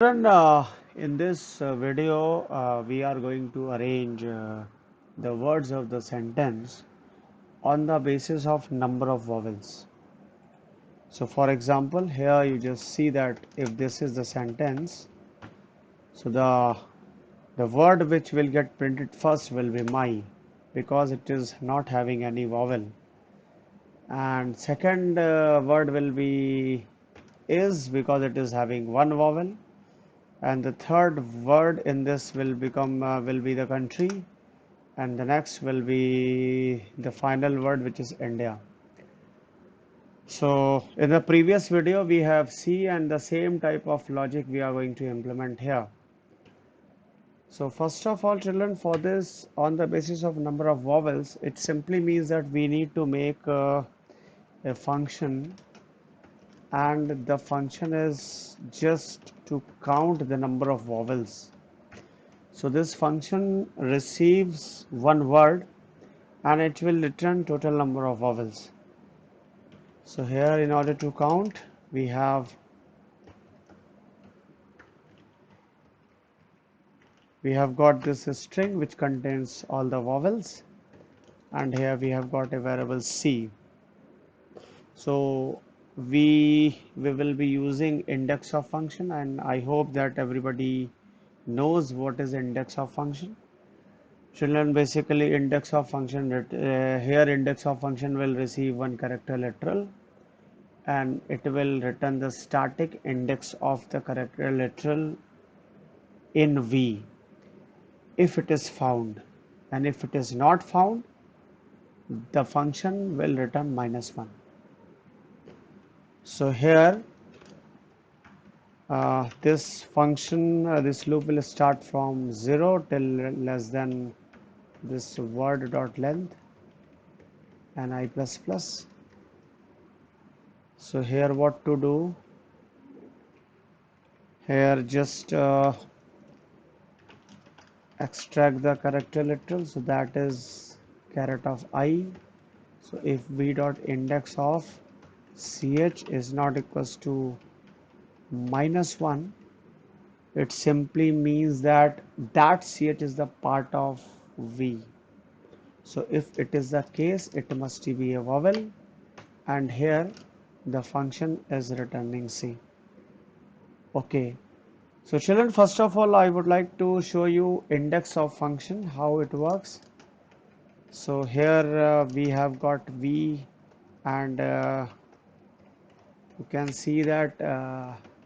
Children, in this video, we are going to arrange the words of the sentence on the basis of number of vowels. So, for example, here you just see that if this is the sentence, so the word which will get printed first will be my, because it is not having any vowel, and second word will be is because it is having one vowel, and the third word in this will be the country, and the next will be the final word, which is India. So in the previous video we have C, and the same type of logic we are going to implement here. So first of all, children, for this, on the basis of number of vowels, it simply means that we need to make a function, and the function is just to count the number of vowels. So this function receives one word and it will return total number of vowels. So here, in order to count, we have got this string which contains all the vowels, and here we have got a variable C. So we will be using index of function, and I hope that everybody knows what is index of function. Children, basically index of function, here index of function will receive one character literal, and it will return the static index of the character literal in V if it is found, and if it is not found, the function will return -1. So here this loop will start from 0 till less than this word dot length and I plus plus. So here what to do, here just extract the character literal, so that is caret of I. So if v dot index of ch is not equals to -1, it simply means that ch is the part of v. So if it is the case, it must be a vowel, and here the function is returning C. Okay. So children, first of all, I would like to show you index of function, how it works. So here we have got V, and you can see that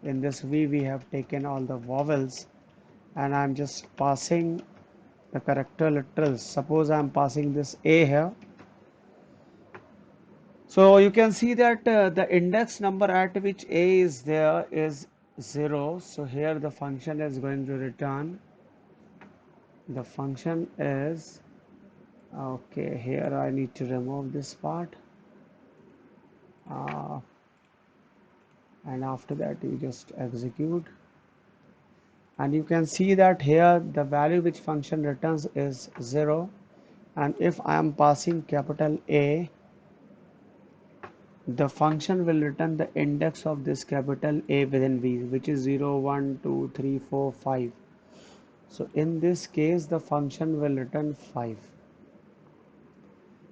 in this V we have taken all the vowels, and I'm just passing the character literals. Suppose I'm passing this A here. So you can see that the index number at which A is there is 0. So here the function is going to return, the function is, okay, here I need to remove this part, uh, and after that you just execute, and you can see that here the value which function returns is 0, and if I am passing capital A, the function will return the index of this capital A within V, which is 0, 1, 2, 3, 4, 5. So in this case the function will return 5.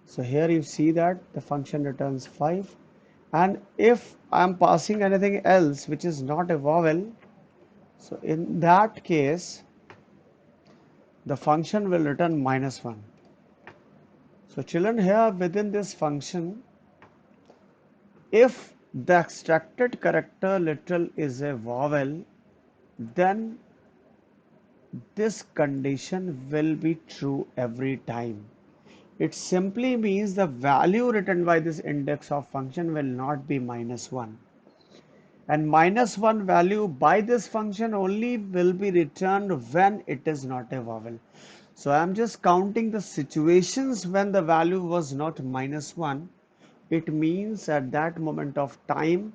So here you see that the function returns 5, and if I am passing anything else which is not a vowel, so in that case the function will return -1. So children, here within this function, if the extracted character literal is a vowel, then this condition will be true every time. It simply means the value written by this index of function will not be -1. And -1 value by this function only will be returned when it is not a vowel. So I am just counting the situations when the value was not -1. It means at that moment of time,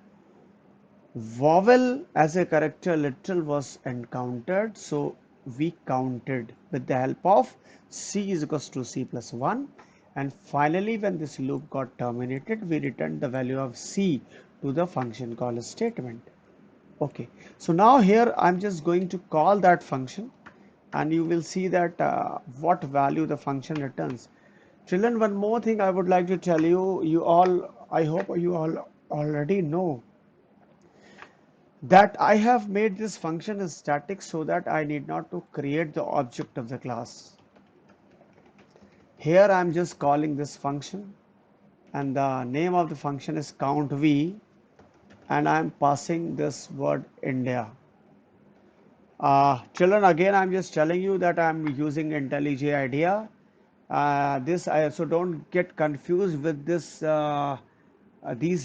vowel as a character literal was encountered, so we counted with the help of C is equals to C plus 1, and finally when this loop got terminated, we returned the value of C to the function call statement. Okay, so now here I'm just going to call that function, and you will see that what value the function returns. Children, one more thing I would like to tell you, I hope you all already know that I have made this function as static so that I need not to create the object of the class. Here I'm just calling this function, and the name of the function is count_v, and I'm passing this word India. Children, again, I'm just telling you that I'm using IntelliJ IDEA. This I so don't get confused with these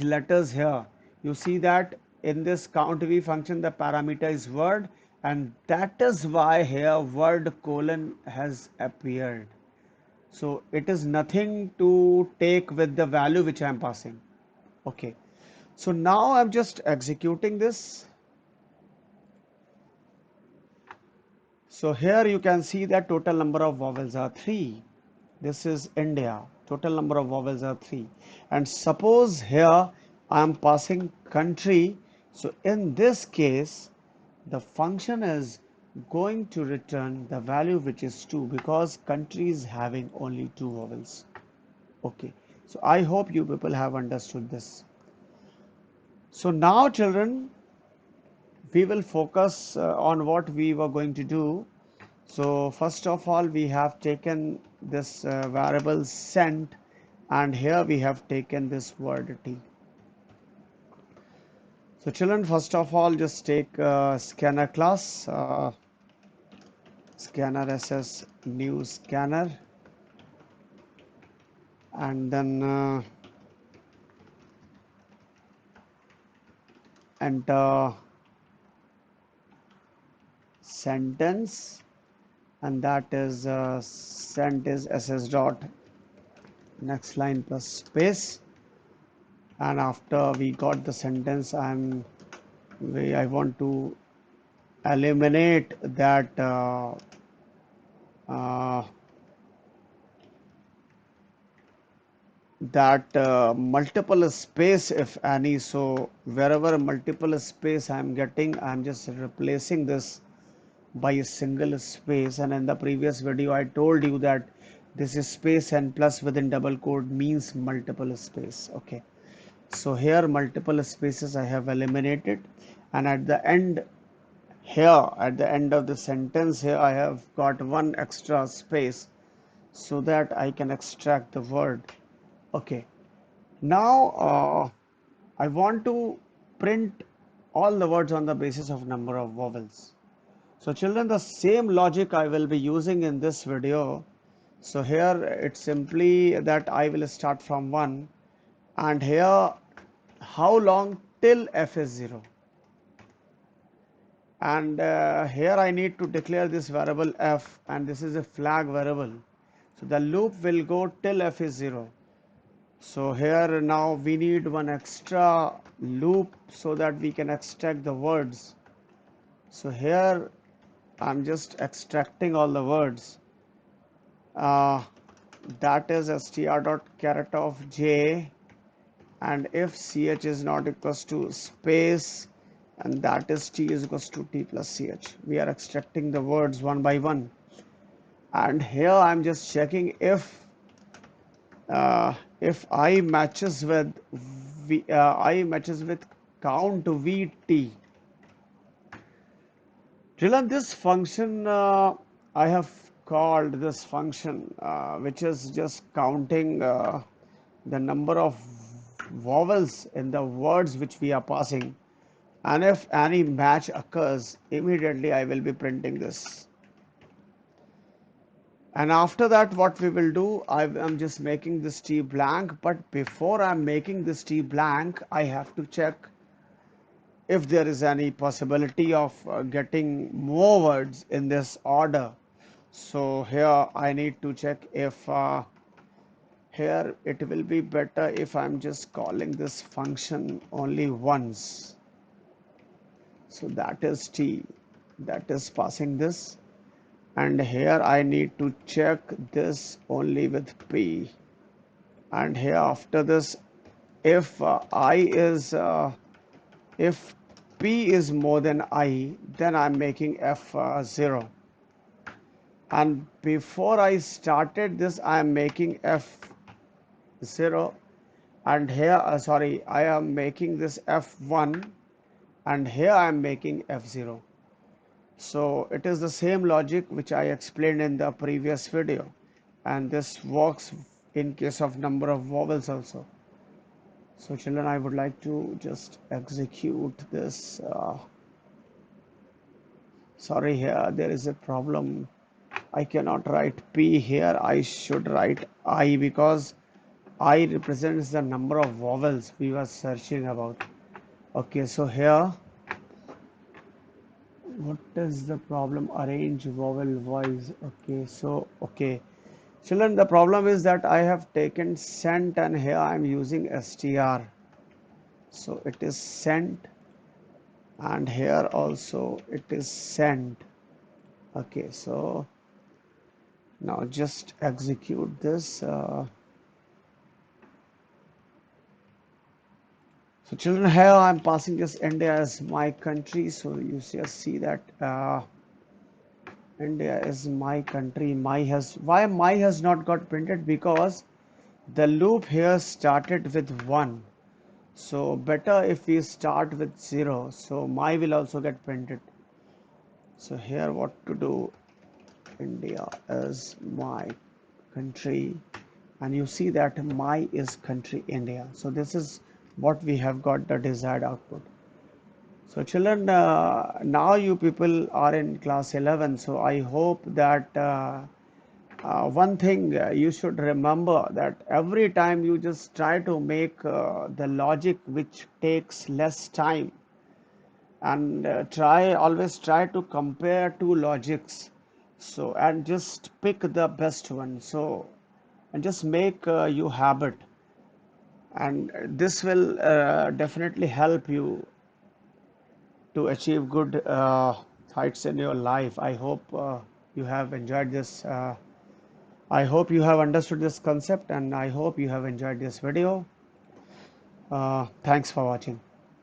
letters here. You see that in this count_v function, the parameter is word, and that is why here word colon has appeared. So it is nothing to take with the value which I am passing. Okay. So now I'm just executing this. So here you can see that total number of vowels are 3. This is India. Total number of vowels are 3. And suppose here I am passing country. So in this case, the function is going to return the value which is 2 because country is having only 2 vowels. Okay. So I hope you people have understood this. So now children, we will focus on what we were going to do. So first of all, we have taken this variable sent, and here we have taken this word t. So children, first of all, just take scanner class, scanner ss new scanner, and then enter sentence, and that is sent is ss dot next line plus space. And after we got the sentence, I want to eliminate that uh, multiple space if any. So wherever multiple space I'm getting, I'm just replacing this by a single space. And in the previous video I told you that this is space and plus within double quote means multiple space. Okay, so here multiple spaces I have eliminated, and at the end here, at the end of the sentence here, I have got one extra space so that I can extract the word. Okay, now I want to print all the words on the basis of number of vowels. So children, the same logic I will be using in this video. So here it's simply that I will start from 1, and here how long till f is 0. And here I need to declare this variable f, and this is a flag variable. So the loop will go till f is 0. So here now we need one extra loop so that we can extract the words. So here I'm just extracting all the words. Uh, that is str.character of j, and if ch is not equals to space, and that is t is equals to t plus ch. We are extracting the words one by one, and here I'm just checking if I matches with I matches with count vt. Till this function I have called this function which is just counting the number of vowels in the words which we are passing, and if any match occurs, immediately I will be printing this. And after that, what we will do, I'm just making this t blank, but before I'm making this t blank, I have to check if there is any possibility of getting more words in this order. So here I need to check if here it will be better if I'm just calling this function only once. So that is t, that is passing this, and here I need to check this only with p, and here after this if I is if P is more than I, then I'm making F0. And before I started this, I'm making F0. And here, sorry, I am making this F1. And here I am making F0. So it is the same logic which I explained in the previous video. And this works in case of number of vowels also. So children, I would like to just execute this. Sorry, here there is a problem. I cannot write P here. I should write I because I represents the number of vowels we were searching about. Okay, so here, what is the problem? Arrange vowel wise. Okay, so, okay. Children, the problem is that I have taken sent and here I am using str. So it is sent and here also it is sent. Okay, so now just execute this. So children, here I'm passing this India as my country. So you just see that India is my country. My has why my has not got printed because the loop here started with 1. So better if we start with 0. So my will also get printed. So here what to do? India is my country, and you see that my is country India. So this is what we have got the desired output. So children, now you people are in class 11. So I hope that one thing you should remember that every time you just try to make the logic which takes less time, and try always try to compare two logics, so and just pick the best one, so and just make you habit, and this will definitely help you to achieve good heights in your life. I hope you have enjoyed this. I hope you have understood this concept, and I hope you have enjoyed this video. Thanks for watching.